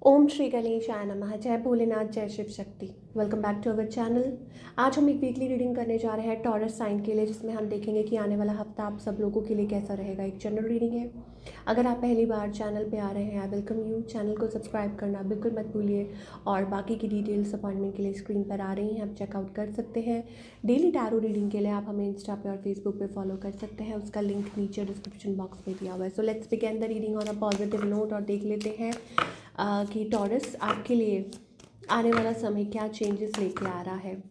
ओम श्री गणेशाय नमः। जय भोलेनाथ, जय Shiv Shakti. Welcome back to our channel. आज हम एक वीकली रीडिंग करने जा रहे हैं टॉरस साइन के लिए, जिसमें हम देखेंगे कि आने वाला हफ्ता आप सब लोगों के लिए कैसा रहेगा। एक जनरल रीडिंग है। अगर आप पहली बार चैनल पे आ रहे हैं, आई वेलकम यू। चैनल को सब्सक्राइब करना बिल्कुल मत भूलिए। और बाकी की डिटेल्स अपॉइंटमेंट के लिए स्क्रीन पर आ रही हैं, आप चेकआउट कर सकते हैं। डेली टैरो रीडिंग के लिए आप हमें इंस्टा पे और फेसबुक पे फॉलो कर सकते हैं, उसका लिंक नीचे डिस्क्रिप्शन बॉक्स में दिया हुआ है। So let's begin the reading on a positive note और देख लेते हैं कि टॉरस आपके लिए आने वाला समय क्या चेंजेस लेके आ रहा है।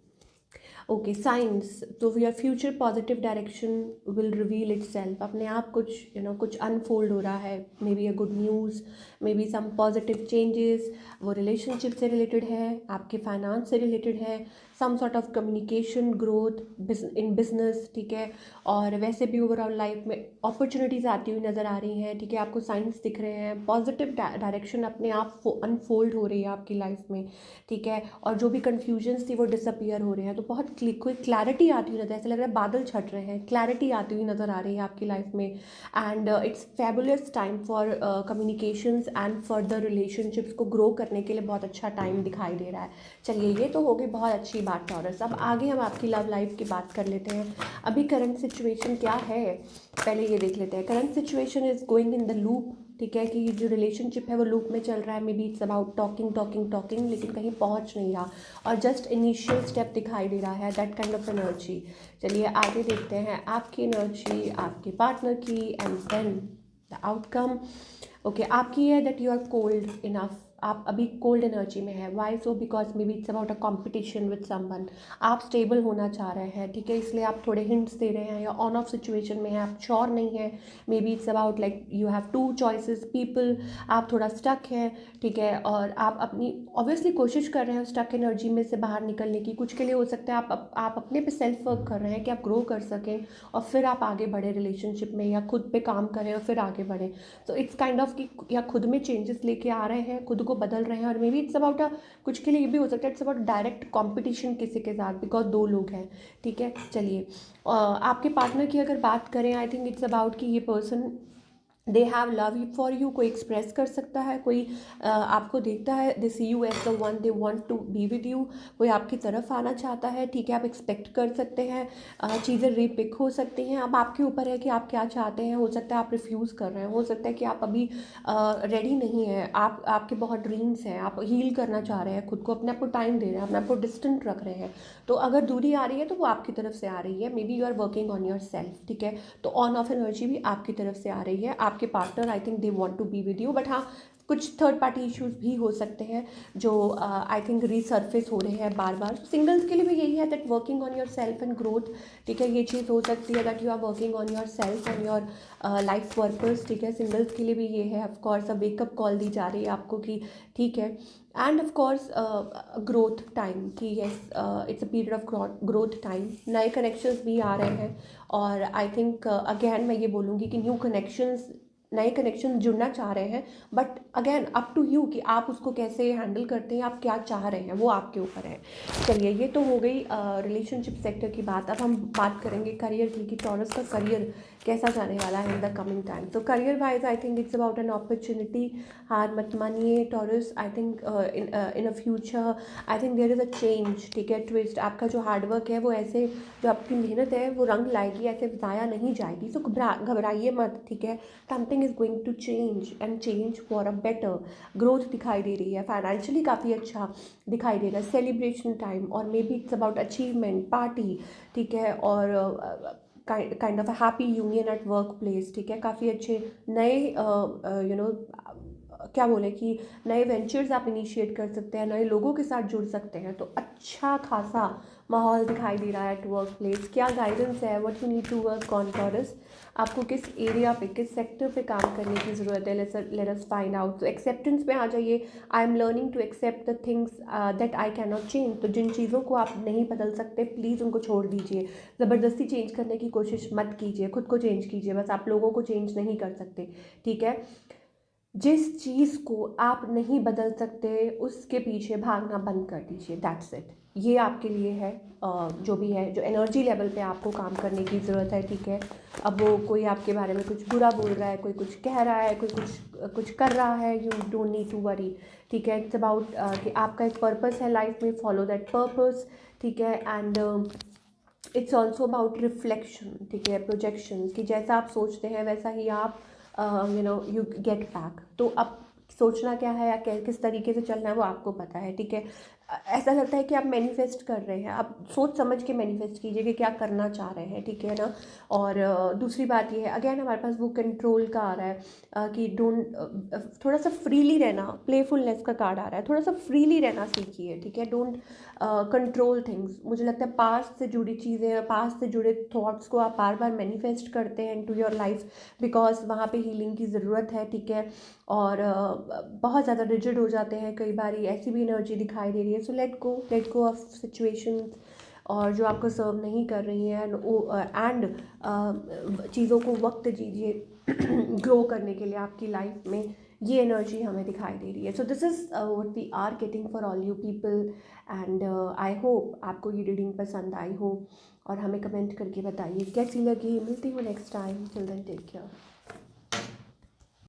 ओके साइंस, तो your future positive direction will reveal itself. अपने आप कुछ कुछ अनफोल्ड हो रहा है। Maybe a good news, maybe some positive changes. वो रिलेशनशिप से रिलेटेड है, आपके फाइनेंस से रिलेटेड है, some sort of communication growth in business, ठीक है। और वैसे भी ओवरऑल लाइफ में अपॉर्चुनिटीज़ आती हुई नज़र आ रही हैं, ठीक है। आपको साइंस दिख रहे हैं, पॉजिटिव डायरेक्शन अपने आप अनफोल्ड हो रही है आपकी लाइफ में, ठीक है। और जो भी कन्फ्यूजन्स थी वो डिसअपियर हो रहे हैं। तो बहुत कोई क्लैरिटी आती हुई नजर, ऐसा लग रहा है बादल छट रहे हैं, क्लैरिटी आती हुई नज़र आ रही है आपकी लाइफ में। And it's fabulous time for communications and further relationships को ग्रो करने के लिए बहुत अच्छा टाइम दिखाई दे रहा है। चलिए, ये तो हो गई बहुत अच्छी बात टॉरस। अब आगे हम आपकी लव लाइफ की बात कर लेते हैं। अभी करंट सिचुएशन क्या है, पहले ये देख लेते हैं। Current situation is going in the loop, ठीक है। कि जो रिलेशनशिप है वो लूप में चल रहा है। Maybe it's about talking talking talking, लेकिन कहीं पहुंच नहीं रहा और जस्ट इनिशियल स्टेप दिखाई दे रहा है, दैट काइंड ऑफ एनर्जी। चलिए आगे देखते हैं आपकी एनर्जी, आपके पार्टनर की, and then the outcome. Okay, आपकी है that you are cold enough. आप अभी कोल्ड एनर्जी में है। Why so? Because maybe it's about a competition with someone. आप स्टेबल होना चाह रहे हैं, ठीक है, इसलिए आप थोड़े हिंट्स दे रहे हैं, या ऑन ऑफ सिचुएशन में है, आप श्योर नहीं है। Maybe it's about like you have two choices people, आप थोड़ा स्टक हैं, ठीक है। और आप अपनी ऑब्वियसली कोशिश कर रहे हैं स्टक एनर्जी में से बाहर निकलने की। कुछ के लिए हो सकता है आप अपने पे सेल्फ वर्क कर रहे हैं कि आप ग्रो कर सकें और फिर आप आगे बढ़े रिलेशनशिप में, या खुद पे काम करें और फिर आगे बढ़ें। तो इट्स काइंड ऑफ कि या खुद में चेंजेस लेके आ रहे हैं, खुद को बदल रहे हैं। और मे बी इट्स अबाउट कुछ के लिए ये भी हो सकता है इट्स अबाउट डायरेक्ट कॉम्पिटिशन किसी के साथ, बिकॉज दो लोग हैं, ठीक है। चलिए, आपके पार्टनर की अगर बात करें, आई थिंक इट्स अबाउट कि ये person they have love for you. कोई एक्सप्रेस कर सकता है, कोई आपको देखता है, they see you as the one they want to be with you. कोई आपकी तरफ आना चाहता है, ठीक है। आप एक्सपेक्ट कर सकते हैं, चीज़ें रिपिक हो सकती हैं। अब आपके ऊपर है कि आप क्या चाहते हैं। हो सकता है आप रिफ्यूज़ कर रहे हैं, हो सकता है कि आप अभी रेडी नहीं हैं, आपके बहुत ड्रीम्स हैं, आप हील करना चाह रहे हैं खुद को, अपने आप को टाइम दे रहे हैं, अपने आप को डिस्टेंट रख रहे हैं। तो अगर दूरी आ रही है तो वो आपकी तरफ से आ रही है। Maybe you are working on yourself, ठीक है। तो ऑन ऑफ एनर्जी भी आपकी तरफ से आ रही है। आपके partner, I think they want to be with you, but हाँ, कुछ थर्ड पार्टी इश्यूज भी हो सकते हैं जो आई थिंक रीसर्फेस हो रहे हैं बार बार। सिंगल्स के लिए भी यही है that working on yourself and growth, ठीक है। ये चीज़ हो सकती है that you are working on yourself and your life purpose, ठीक है। सिंगल्स के लिए भी ये है। ऑफकोर्स अ वेकअप कॉल दी जा रही है आपको कि ठीक है। And of course growth time, कि yes it's a period of growth time. नए कनेक्शंस भी आ रहे हैं और आई थिंक अगेन मैं ये बोलूँगी कि न्यू कनेक्शंस, नए कनेक्शन जुड़ना चाह रहे हैं। But again up to you कि आप उसको कैसे हैंडल करते हैं, आप क्या चाह रहे हैं, वो आपके ऊपर है। चलिए, ये तो हो गई रिलेशनशिप सेक्टर की बात। अब हम बात करेंगे करियर की, कि टॉरस का करियर कैसा जाने वाला है इन द कमिंग टाइम। तो career wise I think it's about an opportunity. हार मत मानिए Taurus. I think in a future I think there is a change, ठीक है, ट्विस्ट। आपका जो हार्डवर्क है वो ऐसे, जो आपकी मेहनत है वो रंग लाएगी, ऐसे ज़ाया नहीं जाएगी। तो घबराइए मत, ठीक है। Something is going to change and change for a better. Growth दिखाई दे रही है, फाइनेंशियली काफ़ी अच्छा दिखाई दे रहा है, सेलिब्रेशन टाइम, और may be it's about achievement party, ठीक है। और kind of a happy union eight work place, ठीक है। काफ़ी अच्छे नए क्या बोले कि नए वेंचर्स आप इनिशिएट कर सकते हैं, नए लोगों के साथ जुड़ सकते हैं। तो अच्छा खासा माहौल दिखाई दे रहा है एट वर्क प्लेस। क्या गाइडेंस है, what you need to work on Taurus. आपको किस एरिया पे, किस सेक्टर पे काम करने की ज़रूरत है, लेट अस फाइंड आउट। तो एक्सेप्टेंस में आ जाइए। I am learning to accept the things that I can not change. तो जिन चीज़ों को आप नहीं बदल सकते, प्लीज़ उनको छोड़ दीजिए। ज़बरदस्ती चेंज करने की कोशिश मत कीजिए, खुद को चेंज कीजिए, बस आप लोगों को चेंज नहीं कर सकते, ठीक है। जिस चीज़ को आप नहीं बदल सकते उसके पीछे भागना बंद कर दीजिए, दैट्स इट। ये आपके लिए है। जो भी है, जो एनर्जी लेवल पे आपको काम करने की ज़रूरत है, ठीक है। अब वो कोई आपके बारे में कुछ बुरा बोल रहा है, कोई कुछ कह रहा है, कोई कुछ कर रहा है, you don't need to worry, ठीक है। इट्स अबाउट कि आपका एक पर्पस है लाइफ में, फॉलो दैट पर्पस, ठीक है। And it's also about reflection, ठीक है, प्रोजेक्शन, कि जैसा आप सोचते हैं वैसा ही आप यू गेट बैक। तो अब सोचना क्या है या किस तरीके से चलना है वो आपको पता है, ठीक है। ऐसा लगता है कि आप मैनिफेस्ट कर रहे हैं, आप सोच समझ के मैनिफेस्ट कीजिए कि क्या करना चाह रहे हैं, ठीक है ना। और दूसरी बात ये है, अगेन हमारे पास वो कंट्रोल का आ रहा है, कि डोंट थोड़ा सा फ्रीली रहना, प्लेफुलनेस का कार्ड आ रहा है, थोड़ा सा फ्रीली रहना सीखिए, ठीक है। Don't control things. मुझे लगता है पास्ट से जुड़ी चीज़ें, पास्ट से जुड़े थॉट्स को आप बार बार मैनिफेस्ट करते हैं इनटू योर लाइफ, बिकॉज वहाँ पे हीलिंग की ज़रूरत है, ठीक है। और बहुत ज़्यादा रिजिड हो जाते हैं कई बार, ऐसी भी एनर्जी दिखाई दे रही है। So let go of situations और जो आपको सर्व नहीं कर रही हैं, एंड चीज़ों को वक्त दीजिए ग्रो करने के लिए आपकी लाइफ में। ये एनर्जी हमें दिखाई दे रही है। So this is what we are getting for all you people. And I hope आपको ये रीडिंग पसंद आई हो, और हमें कमेंट करके बताइए कैसी लगी। मिलती हूँ next time, till then take care.